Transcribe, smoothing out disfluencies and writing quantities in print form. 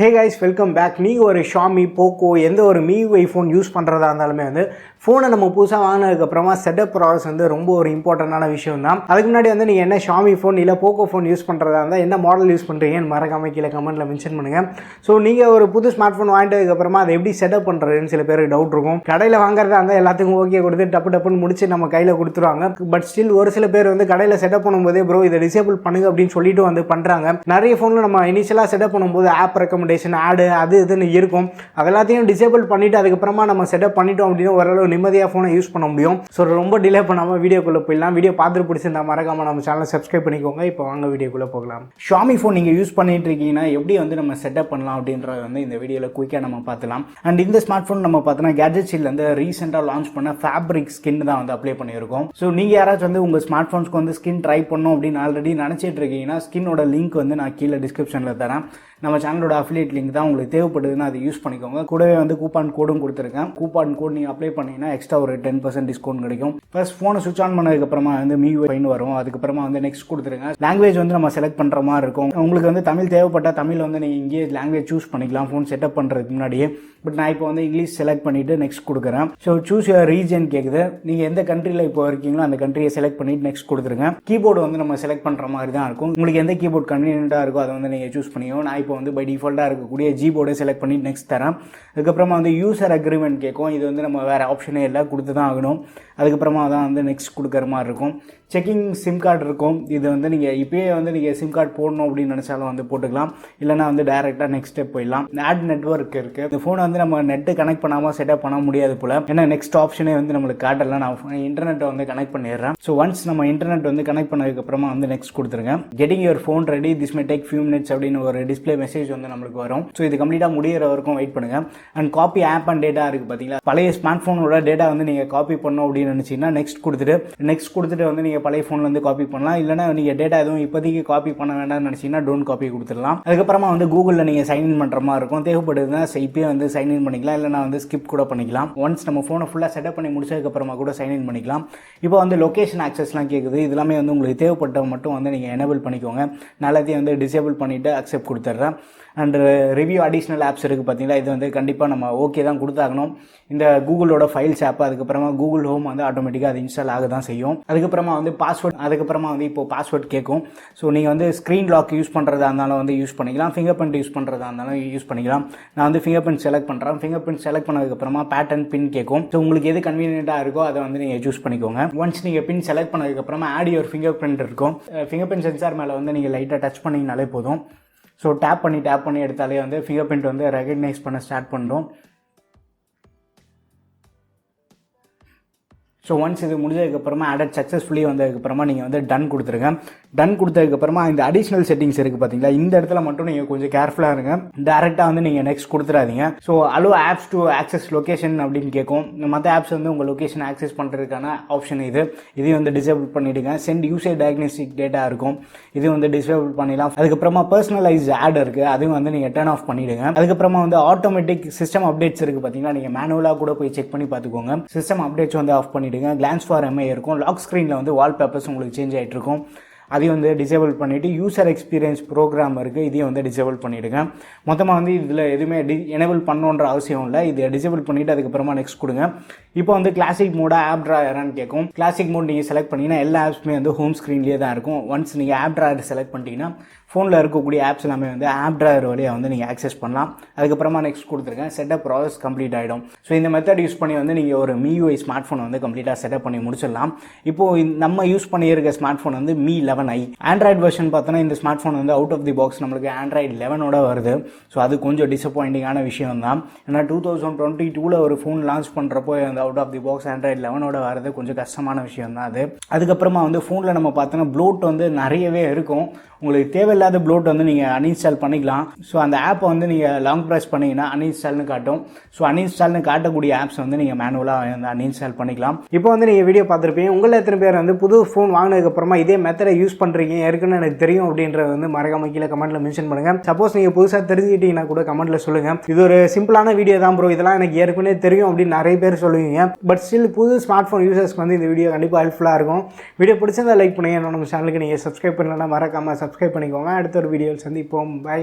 Hey guys, welcome back. நீங்கள் ஒரு Xiaomi, POCO எந்த ஒரு MIUI ஃபோன் யூஸ் பண்ணுறதா இருந்தாலுமே ஃபோனை நம்ம புதுசாக வாங்கினதுக்கப்புறமா செட்டப் ப்ராசஸ் ரொம்ப ஒரு இம்பார்ட்டண்டான விஷயம் தான். அதுக்கு முன்னாடி நீங்கள் என்ன Xiaomi ஃபோன் இல்லை POCO ஃபோன் யூஸ் பண்ணுறதா இருந்தால் என்ன மாடல் யூஸ் பண்ணுறீங்கன்னு மறக்காம கீழே கமெண்ட்டில் மென்ஷன் பண்ணுங்கள். ஸோ நீங்கள் ஒரு புது ஸ்மார்ட் ஃபோன் வாங்கிட்டதுக்கப்புறமா அதை எப்படி செட்டப் பண்ணுறதுன்னு சில பேருக்கு டவுட் இருக்கும். கடையில் வாங்குறதா இருந்தால் எல்லாத்துக்கும் ஓகே கொடுத்து டப்புன்னு முடிச்சு நம்ம கையில் கொடுத்துருவாங்க. பட் ஸ்டில் ஒரு சில பேர் கடையில் செட்டப் பண்ணும்போதே ப்ரோ இதை டிசேபிள் பண்ணுங்க அப்படின்னு சொல்லிட்டு பண்ணுறாங்க. நிறைய ஃபோனில் நம்ம இனிஷியலாக செட்டப் பண்ணும்போது ஆப் ரெக்கமெண்டேஷன் ஆடு அது இதுன்னு இருக்கும். அதெல்லாத்தையும் டிசேபிள் பண்ணிவிட்டு அதுக்கப்புறமா நம்ம செட்டப் பண்ணிட்டோம் அப்படின்னு ஓரளவு நிம்மதியாக ஃபோனை யூஸ் பண்ண முடியும். ஸோ ரொம்ப டிலே பண்ணாமல் வீடியோக்குள்ளே போயிடலாம். வீடியோ பார்த்துட்டு பிடிச்சிருந்தா மறக்காம நம்ம சேனலை சப்ஸ்கிரைப் பண்ணிக்கோங்க. இப்போ வாங்க வீடியோக்குள்ளே போகலாம். Xiaomi ஃபோன் நீங்கள் யூஸ் பண்ணிட்டு இருக்கீங்கன்னா எப்படி நம்ம செட்டப் பண்ணலாம் அப்படின்றத இந்த வீடியோவில் குயிக்காக நம்ம பார்த்துலாம். அண்ட் இந்த ஸ்மார்ட் ஃபோன் நம்ம பார்த்தோன்னா கேட்ஜெட்ஸில் ரீசெண்டாக லான்ச் பண்ண ஃபேப்ரிக் ஸ்கின் தான் அப்ளை பண்ணியிருக்கோம். ஸோ நீங்கள் யாராச்சும் உங்கள் ஸ்மார்ட் ஃபோன்ஸ்க்கு ஸ்கின் ட்ரை பண்ணணும் அப்படின்னு ஆல்ரெடி நினச்சிட்டு இருக்கீங்கன்னா ஸ்கின்னோட லிங்க் நான் கீழே டிஸ்கிரிப்ஷனில் தரேன். நம்ம சேனலோட அஃபிலியேட் லிங்க் தான் உங்களுக்கு தேவைப்படுதுன்னா அதை யூஸ் பண்ணிக்கோங்க. கூடவே கூப்பான் கோடும் கொடுத்துருக்கேன். கூப்பான் கோட் நீங்கள் அப்ளை பண்ணிங்கன்னா எக்ஸ்ட்ரா ஒரு 10% டிஸ்கவுண்ட் கிடைக்கும். ஃபர்ஸ்ட் ஃபோனை சுவிச் ஆன் பண்ணதுக்கப்புறமா MIUI வரும். அதுக்கப்புறமா நெக்ஸ்ட் கொடுத்துருங்க. லாங்குவேஜ் நம்ம செலக்ட் பண்ணுற மாதிரி இருக்கும். உங்களுக்கு தமிழ் தேவைப்பட்ட தமிழ் நீங்கள் இங்கேயே லாங்குவேஜ் சூஸ் பண்ணிக்கலாம் ஃபோன் செட்டப் பண்ணுறதுக்கு முன்னாடியே. பட் நான் இப்போ இங்கிலீஷ் செலக்ட் பண்ணிவிட்டு நெக்ஸ்ட் கொடுக்குறேன். ஸோ சூஸ் யுவர் ரீஜன் கேட்குது. நீங்கள் எந்த கண்ட்ரியில் இப்போ இருக்கீங்களோ அந்த கண்ட்ரியை செலக்ட் பண்ணிவிட்டு நெக்ஸ்ட் கொடுத்துருங்க. கீபோர்டு நம்ம செலக்ட் பண்ணுற மாதிரி தான் இருக்கும். உங்களுக்கு எந்த கீபோர்ட் கன்வீனியன்ட்டாக இருக்கோ அதை நீங்கள் சூஸ் பண்ணிக்கோ. நான் இப்போ பை டிஃபால்ட்டாக இருக்கக்கூடிய ஜிபோர்டை செலக்ட் பண்ணி நெக்ஸ்ட் தரேன். அதுக்கப்புறமா யூசர் அக்ரிமெண்ட் கேட்கும். இது நம்ம வேறு ஆப்ஷனே இல்லை, கொடுத்து தான் ஆகணும். அதுக்கப்புறமா தான் நெக்ஸ்ட் கொடுக்குற மாதிரி இருக்கும். செக்கிங் சிம் கார்டு இருக்கும். இது நீங்கள் இப்போயே நீங்கள் சிம் கார்டு போடணும் அப்படின்னு நினச்சாலும் போட்டுக்கலாம். இல்லைனா டேரெக்டாக நெக்ஸ்ட் ஸ்டெப் போயிடலாம். ஆட் நெட்வொர்க் இருக்குது. இந்த ஃபோனை நம்ம நெட்டு கனெக்ட் பண்ணாமல் செட்டப் பண்ண முடியாது போல். ஏன்னா நெக்ஸ்ட் ஆப்ஷனே நம்மளுக்கு காட்டலாம். நான் இன்டர்நெட்டை கனெக்ட் பண்ணிடுறேன். ஸோ ஒன்ஸ் நம்ம இன்டர்நெட் கனெக்ட் பண்ணதுக்கப்புறமா நெக்ஸ்ட் கொடுத்துருங்க. Getting your phone ready, this may take few minutes அப்படின்னு ஒரு டிஸ்பிளே மெசேஜ் நம்மளுக்கு வரும். ஸோ இது கம்ப்ளீட்டாக முடிகிற வரைக்கும் வெயிட் பண்ணுங்கள். And copy app and data இருக்குது பார்த்தீங்களா, பழைய ஸ்மார்ட் ஃபோனோட டேட்டா நீங்கள் காப்பி பண்ணணும் அப்படின்னு நினச்சிங்கன்னா நெக்ஸ்ட் கொடுத்துட்டு நீங்கள் பழைய ஃபோன்லேருந்து காப்பி பண்ணலாம். இல்லைனா நீங்கள் டேட்டா எதுவும் இப்போதைக்கு காப்பி பண்ண வேண்டாம்னு நினச்சிங்கன்னா டோன்ட் காப்பி கொடுத்துடலாம். அதுக்கப்புறமா கூகுளில் நீங்கள் சைன்இன் பண்ணுற மாதிரி இருக்கும். தேவைப்படுதுன்னா இப்போயே சைன்இன் பண்ணிக்கலாம். இல்லைனா ஸ்கிப் கூட பண்ணிக்கலாம். ஒன்ஸ் நம்ம ஃபோனை ஃபுல்லாக செட்டப் பண்ணி முடிச்சதுக்கப்புறமா கூட சைன்இன் பண்ணிக்கலாம். இப்போ லொக்கேஷன் ஆக்சஸ்லாம் கேட்குது. இது எல்லாமே உங்களுக்கு தேவைப்பட்ட மட்டும் நீங்கள் எனேபிள் பண்ணிக்கோங்க. நல்லதையும் டிசேபிள் பண்ணிவிட்டு அக்செப்ட் கொடுத்துட்றேன். அண்ட் ரிவ்யூ அடிஷ்னல் ஆப்ஸ் இருக்குது பார்த்தீங்களா, இது கண்டிப்பாக நம்ம ஓகே தான் கொடுத்தாகணும். இந்த கூகுளோட ஃபைல்ஸ் ஆப், அதுக்கப்புறமா கூகுள் ஹோம் ஆட்டோமேட்டிக்காக அது இன்ஸ்டால் ஆக தான் செய்யும். அதுக்கப்புறமா பாஸ்வேர்ட், அதுக்கப்புறமா இப்போ பாஸ்வேர்ட் கேட்கும். ஸோ நீங்கள் ஸ்க்ரீன் லாக் யூஸ் பண்ணுறதா இருந்தாலும் யூஸ் பண்ணிக்கலாம். ஃபிங்கர் பிரிண்ட் யூஸ் பண்ணுறதா இருந்தாலும் யூஸ் பண்ணிக்கலாம். நான் ஃபிங்கர் பிரிண்ட் செலக்ட் பண்ணுறேன். ஃபிங்கர் பிரிண்ட் செலக்ட் பண்ணதுக்கப்புறமா பேட்டர்ன் பின் கேட்கும். ஸோ உங்களுக்கு எது கன்வீனியன்ட்டாக இருக்கோ அதை நீங்கள் சூஸ் பண்ணிக்கோங்க. ஒன்ஸ் நீங்கள் பின் செலக்ட் பண்ணதுக்கப்புறமா ஆட் யுவர் ஃபிங்கர் பிரிண்ட் இருக்கும். ஃபிங்கர் பிரிண்ட் சென்சார் மேலே நீங்கள் லைட்டாக டச் பண்ணிங்கனாலே போதும். ஸோ டேப் பண்ணி எடுத்தாலே ஃபிங்கர் பிரிண்ட் ரெகக்னைஸ் பண்ண ஸ்டார்ட் பண்ணுறோம். ஸோ ஒன்ஸ் இது முடிஞ்சதுக்கப்புறமா ஆடட் சக்ஸஸ்ஃபுல்லி வந்ததுக்கப்புறமா நீங்கள் டன் கொடுத்துருங்க. டன் கொடுத்ததுக்கப்புறமா இந்த அடிஷ்னல் செட்டிங்ஸ் இருக்குது பார்த்தீங்களா, இந்த இடத்துல மட்டும் நீங்கள் கொஞ்சம் கேர்ஃபுல்லாக இருங்க. டேரெக்டாக நீங்கள் நெக்ஸ்ட் கொடுத்துடாதீங்க. So allow apps to access location அப்படின்னு கேட்கும். மற்ற ஆப்ஸ் உங்கள் லொக்கேஷன் ஆக்சஸ் பண்ணுறதுக்கான ஆப்ஷன் இதையும் டிசேபிள் பண்ணிவிடுங்க. சென்ட் யூசேஜ் டயக்னோஸ்டிக் டேட்டா இருக்கும். இது டிசேபிள் பண்ணிடலாம். அதுக்கப்புறமா பர்சனலைஸ் ஆட் இருக்குது. அதையும் நீங்கள் டர்ன் ஆஃப் பண்ணிவிடுங்க. அதுக்கப்புறமா ஆட்டோமேட்டிக் சிஸ்டம் அப்டேட்ஸ் இருக்குது பார்த்தீங்களா, நீங்கள் மேனுவலாக கூட போய் செக் பண்ணி பார்த்துக்கோங்க. சிஸ்டம் அப்டேட்ஸ் ஆஃப் பண்ணிவிடுங்க. கிளான்ஸ் ஃபார் MI இருக்கும். லாக் ஸ்க்ரீனில் வால்பேப்பர்ஸ் உங்களுக்கு சேஞ்ச் ஆகிட்டு இருக்கும். அதையும் டிசேபிள் பண்ணிவிட்டு யூசர் எக்ஸ்பீரியன்ஸ் ப்ரோக்ராம் இருக்குது. இதையும் டிசேபிள் பண்ணிவிடுங்க. மொத்தமாக இதில் எதுவுமே எனேபிள் பண்ணணுன்ற அவசியம் இல்லை. இது டிசேபிள் பண்ணிவிட்டு அதுக்கப்புறமா நெக்ஸ்ட் கொடுங்க. இப்போ கிளாசிக் மோடா ஆப் ட்ராயரான்னு கேட்கும். கிளாசிக் மோட் நீங்கள் செலக்ட் பண்ணிங்கன்னா எல்லா ஆப்ஸுமே ஹோம் ஸ்க்ரீன்லேயே தான் இருக்கும். ஒன்ஸ் நீங்கள் ஆப் ட்ராயர் செலக்ட் பண்ணிட்டீங்கன்னா ஃபோனில் இருக்கக்கூடிய ஆப்ஸ் எல்லாமே ஆப் ட்ராயர் வழியாக நீங்கள் ஆக்சஸ் பண்ணலாம். அதுக்கப்புறமா நெக்ஸ்ட் கொடுத்துருங்க. செட்டப் ப்ராசஸ் கம்ப்ளீட் ஆகிடும். ஸோ இந்த மெத்தட் யூஸ் பண்ணி நீங்கள் ஒரு MIUI ஸ்மார்ட் ஃபோன் கம்ப்ளீட்டாக செட்டப் பண்ணி முடிச்சிடலாம். இப்போது நம்ம யூஸ் பண்ணியிருக்க smart phone Mi 11i. Android version பார்த்தோன்னா இந்த smart phone out of the box நம்மளுக்கு ஆண்ட்ராய்டு 11 வருது. ஸோ அது கொஞ்சம் டிசப்பாயிண்டிங்கான விஷயம் தான். ஏன்னா 2022 ஒரு ஃபோன் லான்ச் பண்ணுறப்போ out of the box Android 11 வரது கொஞ்சம் கஷ்டமான விஷயம் தான் அது. அதுக்கப்புறமா ஃபோனில் நம்ம பார்த்தோன்னா ப்ளோட் நிறையவே இருக்கும். உங்களுக்கு தேவையில்லாத ப்ளோட் நீங்கள் அன்இன்ஸ்டால் பண்ணிக்கலாம். ஸோ அந்த ஆப்பை நீங்கள் லாங் ப்ரெஸ் பண்ணிங்கன்னா அன்இன்ஸ்டால்னு காட்டும். ஸோ அன்இன்ஸ்டால்னு காட்டக்கூடிய ஆப்ஸ் நீங்கள் மேனுவலாக அன்இன்ஸ்டால் பண்ணிக்கலாம். இப்போ நீங்கள் வீடியோ பார்த்துருப்பீங்க. உங்களில் எத்தனை பேர் புது ஃபோன் வாங்கினதுக்கப்புறமா இதே மெத்தடை யூஸ் பண்ணுறீங்க ஏற்கனவே எனக்கு தெரியும் அப்படின்றது மறக்காம கீழே கமெண்ட்டில் மென்ஷன் பண்ணுங்கள். சப்போஸ் நீங்கள் புதுசாக தெரிஞ்சுக்கிட்டீங்கன்னா கூட கமெண்ட்டில் சொல்லுங்கள். இது ஒரு சிம்பிளான வீடியோ தான் ப்ரோ, இதெல்லாம் எனக்கு ஏற்கனவே தெரியும் அப்படின்னு நிறைய பேர் சொல்லுவீங்க. பட் ஸ்டில் புது ஸ்மார்ட் ஃபோன் யூசர்ஸ்க்கு இந்த வீடியோ கண்டிப்பாக ஹெல்ப்ஃபுல்லாக இருக்கும். வீடியோ பிடிச்சிருந்தா லைக் பண்ணுங்கள். நம்ம சேனலுக்கு நீங்கள் சப்ஸ்கிரைப் பண்ணலன்னா மறக்காமல் சப்ஸ்கிரைப் பண்ணிக்கோங்க. அடுத்த ஒரு வீடியோவில் சந்திப்போம். பை.